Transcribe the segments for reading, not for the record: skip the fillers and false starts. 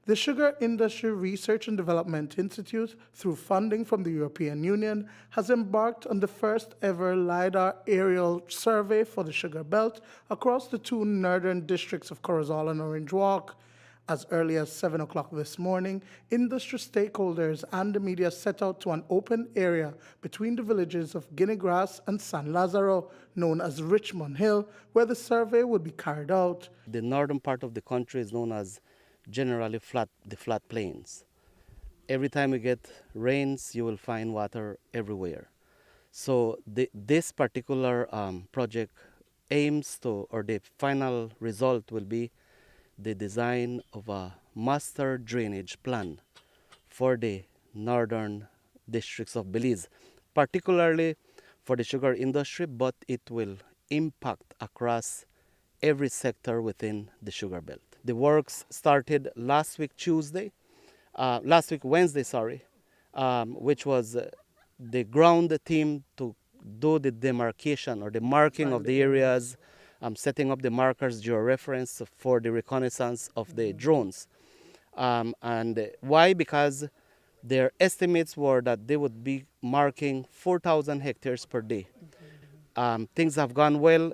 The Sugar Industry Research and Development Institute, through funding from the European Union, has embarked on the first ever lidar aerial survey for the sugar belt across the two northern districts of Corozal and Orange Walk. As early as 7 o'clock this morning, industry stakeholders and the media set out to an open area between the villages of Guinea Grass and San Lazaro, known as Richmond Hill, where the survey would be carried out. The northern part of the country is known as generally the flat plains. Every time we get rains, you will find water everywhere. So this particular project aims to, or the final result will be the design of a master drainage plan for the northern districts of Belize, particularly for the sugar industry, but it will impact across every sector within the sugar belt. The works started last week Wednesday, which was the ground team to do the demarcation or the marking of the areas, setting up the markers, georeference for the reconnaissance of the drones. And why? Because their estimates were that they would be marking 4,000 hectares per day. Things have gone well.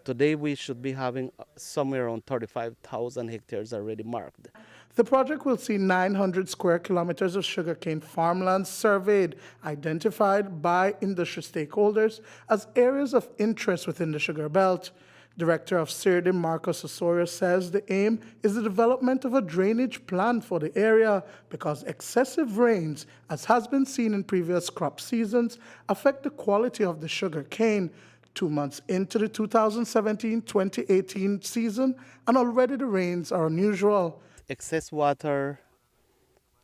Today we should be having somewhere around 35,000 hectares already marked. The project will see 900 square kilometers of sugarcane farmlands surveyed, identified by industry stakeholders as areas of interest within the sugar belt. Director of CIRDE, Marcos Osorio, says the aim is the development of a drainage plan for the area because excessive rains, as has been seen in previous crop seasons, affect the quality of the sugar cane. 2 months into the 2017-2018 season, and already the rains are unusual. Excess water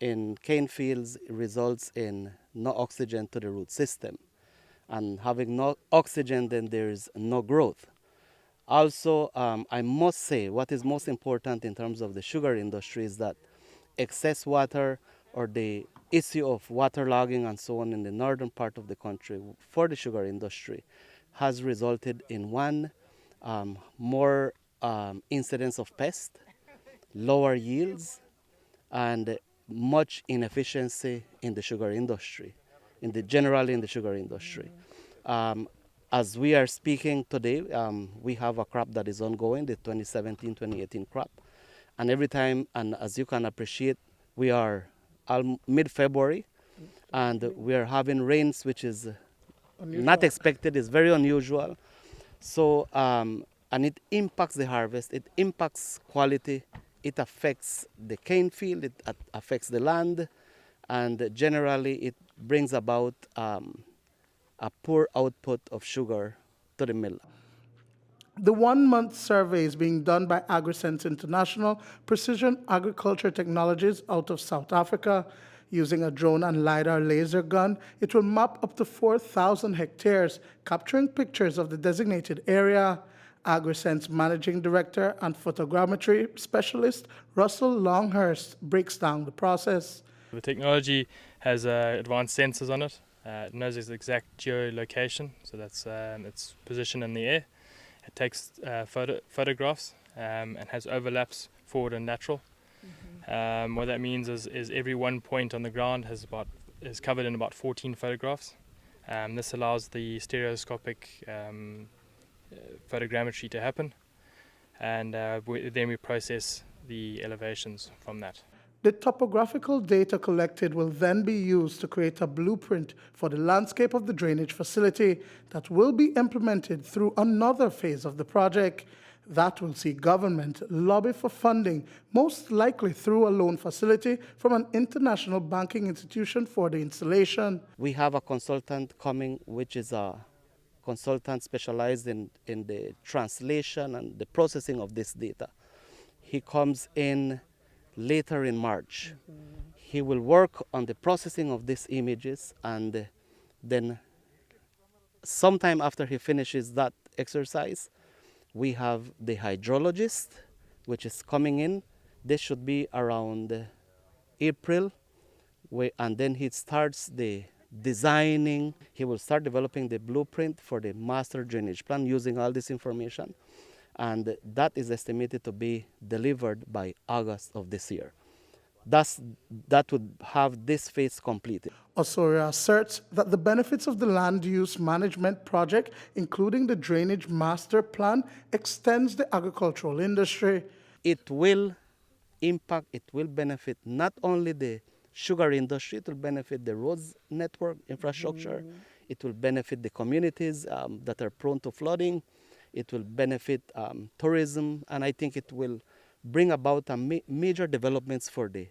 in cane fields results in no oxygen to the root system. And having no oxygen, then there is no growth. Also, I must say what is most important in terms of the sugar industry is that excess water or the issue of waterlogging and so on in the northern part of the country for the sugar industry has resulted in more incidence of pests, lower yields, and much inefficiency in the sugar industry, generally in the sugar industry. As we are speaking today, we have a crop that is ongoing, the 2017-2018 crop. And every time, and as you can appreciate, we are mid-February, and we are having rains, which is not expected, is very unusual. So, and it impacts the harvest, it impacts quality, it affects the cane field, it affects the land, and generally it brings about a poor output of sugar to the mill. The 1-month survey is being done by AgriSense International Precision Agriculture Technologies out of South Africa. Using a drone and lidar laser gun, it will map up to 4,000 hectares, capturing pictures of the designated area. AgriSense Managing Director and Photogrammetry Specialist Russell Longhurst breaks down the process. The technology has advanced sensors on it. It knows its exact geolocation, so that's its position in the air. It takes photographs and has overlaps forward and natural. What that means is every 1 point on the ground is covered in about 14 photographs. This allows the stereoscopic photogrammetry to happen, and then we process the elevations from that. The topographical data collected will then be used to create a blueprint for the landscape of the drainage facility that will be implemented through another phase of the project. That will see government lobby for funding, most likely through a loan facility from an international banking institution for the installation. We have a consultant coming, which is a consultant specialized in the translation and the processing of this data. He comes in later in March. He will work on the processing of these images, and then sometime after he finishes that exercise, we have the hydrologist, which is coming in. This should be around April, and then he starts the designing. He will start developing the blueprint for the master drainage plan using all this information. And that is estimated to be delivered by August of this year. that would have this phase completed. Osorio asserts that the benefits of the land use management project, including the drainage master plan, extends the agricultural industry. It will impact, it will benefit not only the sugar industry, it will benefit the roads network infrastructure, it will benefit the communities that are prone to flooding, it will benefit tourism, and I think it will bring about major developments for the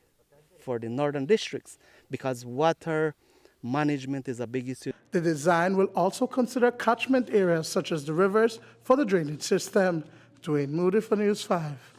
northern districts, because water management is a big issue. The design will also consider catchment areas such as the rivers for the drainage system. Duane, Moody for News 5.